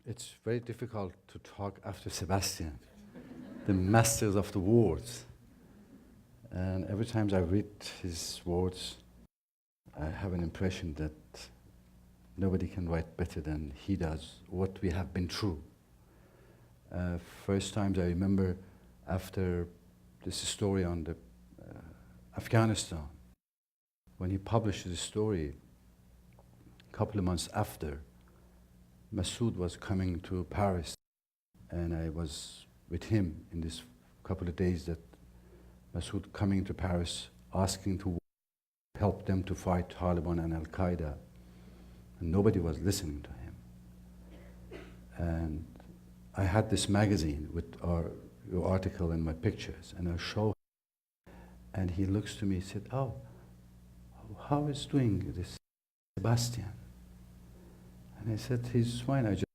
It's very difficult to talk after Sebastian, the masters of the words. And every time I read his words, I have an impression that nobody can write better than he does what we have been through. First times I remember after this story on the Afghanistan, when he published the story, a couple of months after, Masood was coming to Paris, and I was with him in this couple of days that Masood coming to Paris, asking to help them to fight Taliban and Al-Qaeda, and nobody was listening to him. And I had this magazine with your article and my pictures, and I showed him, and he looks to me and said, "Oh, how is doing this Sebastian?" And I said, "He's fine." I just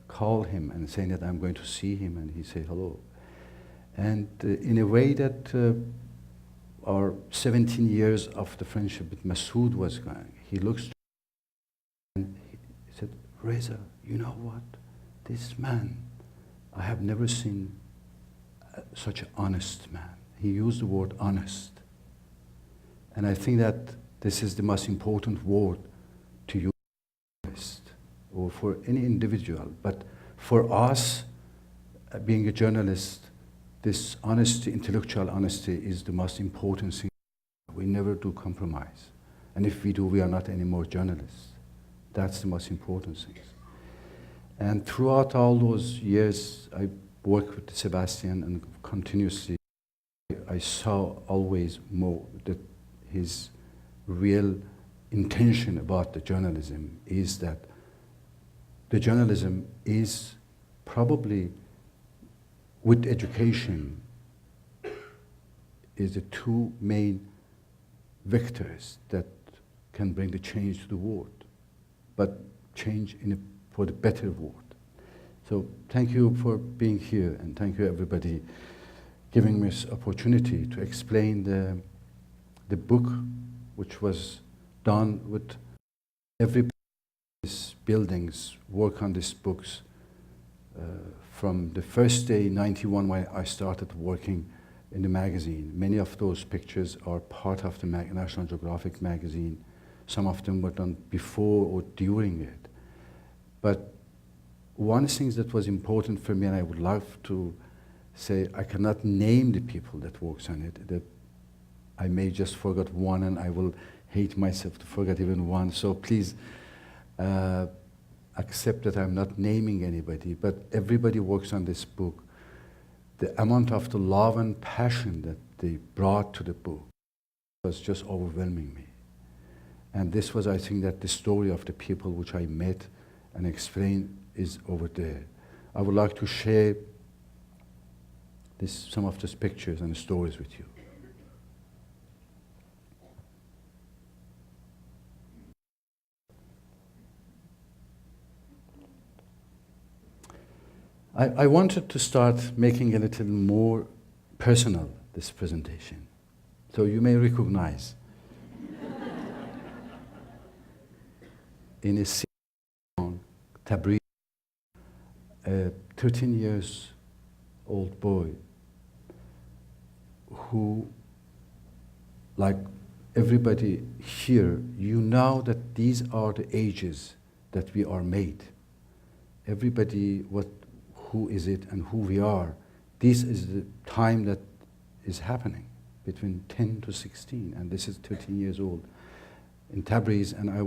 called him and saying that I'm going to see him, and he said hello. And in a way that our 17 years of the friendship with Masood was going, he looks and he said, "Reza, you know what? This man, I have never seen such an honest man." He used the word honest. And I think that this is the most important word to use, or for any individual. But for us, being a journalist, this honesty, intellectual honesty, is the most important thing. We never do compromise. And if we do, we are not anymore journalists. That's the most important thing. And throughout all those years, I worked with Sebastian, and continuously, I saw always more that his real intention about the journalism is that the journalism is probably, with education, is the two main vectors that can bring the change to the world, but change for the better world. So thank you for being here, and thank you everybody giving me this opportunity to explain the book, which was done with every buildings work on these books from the first day, 91, when I started working in the magazine. Many of those pictures are part of the National Geographic magazine. Some of them were done before or during it. But one thing that was important for me, and I would love to say, I cannot name the people that works on it, that I may just forget one, and I will hate myself to forget even one. So please accept that I'm not naming anybody, but everybody works on this book. The amount of the love and passion that they brought to the book was just overwhelming me. And this was, I think, that the story of the people which I met and explained is over there. I would like to share some of these pictures and stories with you. I wanted to start making a little more personal this presentation, so you may recognize in a city town, Tabriz, a 13 years old boy who, like everybody here, you know that these are the ages that we are made. Everybody, who is it and who we are, this is the time that is happening, between 10 to 16, and this is 13 years old in Tabriz. And I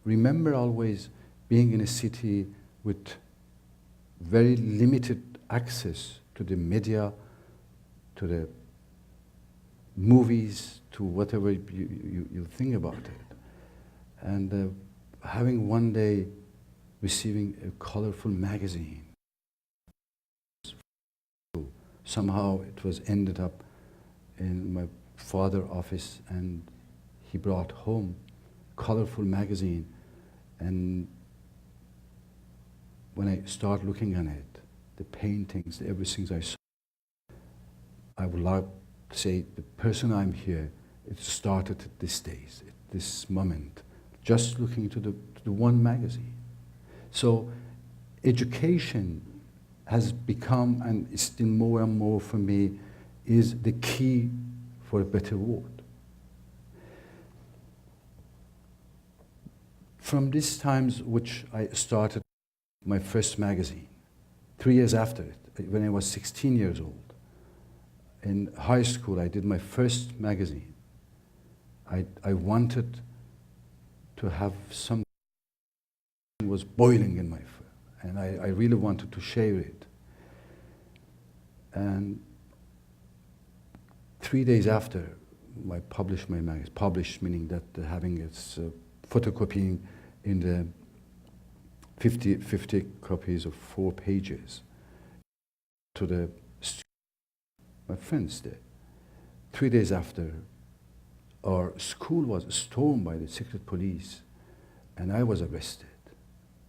remember always being in a city with very limited access to the media, to the movies, to whatever you think about it. And having one day receiving a colorful magazine. Somehow it was ended up in my father's office, and he brought home colorful magazine. And when I start looking at it, the paintings, everything I saw, I would like to say the person I'm here, it started at this days, at this moment, just looking to the one magazine. So education has become, and is still more and more for me, is the key for a better world. From these times which I started my first magazine, 3 years after it, when I was 16 years old, in high school I did my first magazine. I wanted to have something that was boiling in my fur, and I really wanted to share it. And 3 days after I published my magazine, published meaning that having its photocopying in the 50 copies of 4 pages to the my friends there. 3 days after, our school was stormed by the secret police, and I was arrested.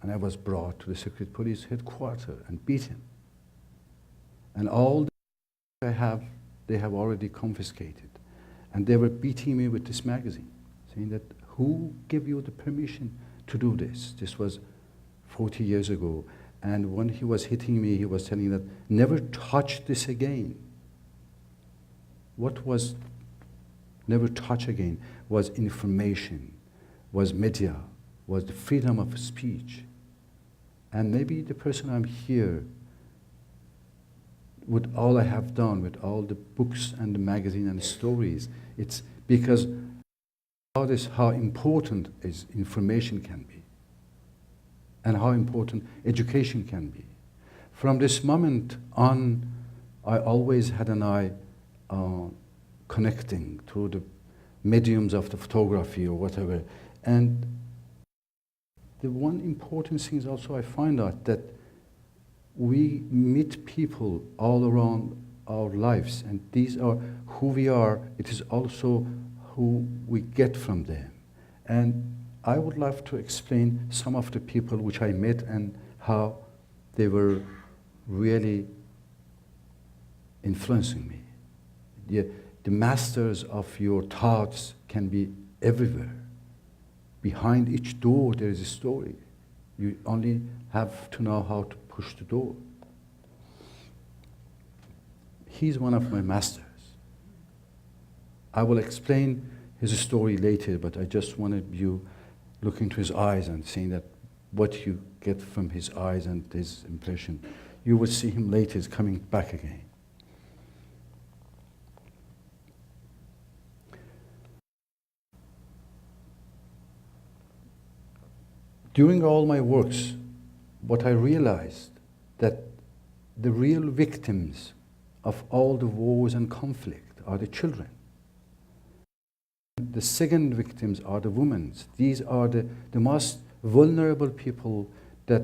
And I was brought to the secret police headquarters and beaten. And all that I have, they have already confiscated. And they were beating me with this magazine, saying that, who gave you the permission to do this? This was 40 years ago. And when he was hitting me, he was telling that, never touch this again. What was never touch again was information, was media, was the freedom of speech. And maybe the person I'm here, with all I have done, with all the books and the magazine and the stories, it's because about this how important is information can be, and how important education can be. From this moment on, I always had an eye connecting through the mediums of the photography or whatever. And the one important thing is also I find out that we meet people all around our lives, and these are who we are. It is also who we get from them. And I would love to explain some of the people which I met and how they were really influencing me. The masters of your thoughts can be everywhere. Behind each door there is a story. You only have to know how to push the door. He's one of my masters. I will explain his story later, but I just wanted you look into his eyes and seeing that what you get from his eyes and his impression. You will see him later, he's coming back again. During all my works, what I realized that the real victims of all the wars and conflict are the children. The second victims are the women. These are the most vulnerable people that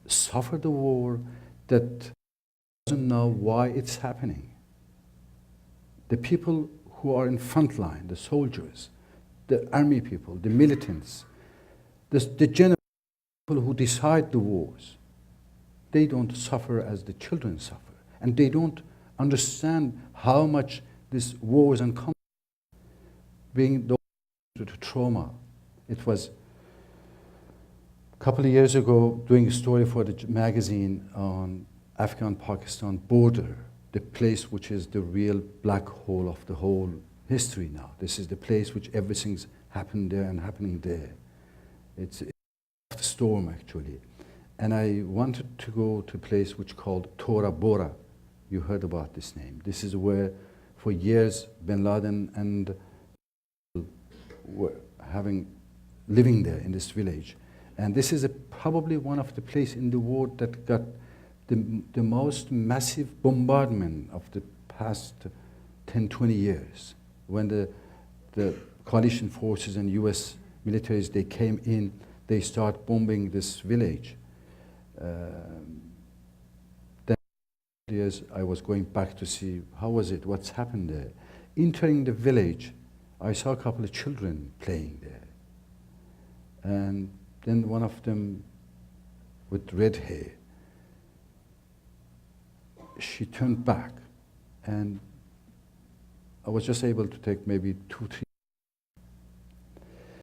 suffer the war, that doesn't know why it's happening. The people who are in front line, the soldiers, the army people, the militants, the general people who decide the wars, they don't suffer as the children suffer. And they don't understand how much these wars and conflicts bring to trauma. It was a couple of years ago doing a story for the magazine on Afghan-Pakistan border, the place which is the real black hole of the whole history now. This is the place which everything's happened there and happening there. It's a storm actually. And I wanted to go to a place which called Tora Bora. You heard about this name. This is where for years bin Laden and were living there in this village. And this is probably one of the places in the world that got the most massive bombardment of the past 10, 20 years. When the coalition forces and US militaries, they came in, they start bombing this village. Then years I was going back to see how was it, what's happened there. Entering the village, I saw a couple of children playing there. And then one of them with red hair, she turned back, and I was just able to take maybe 2, 3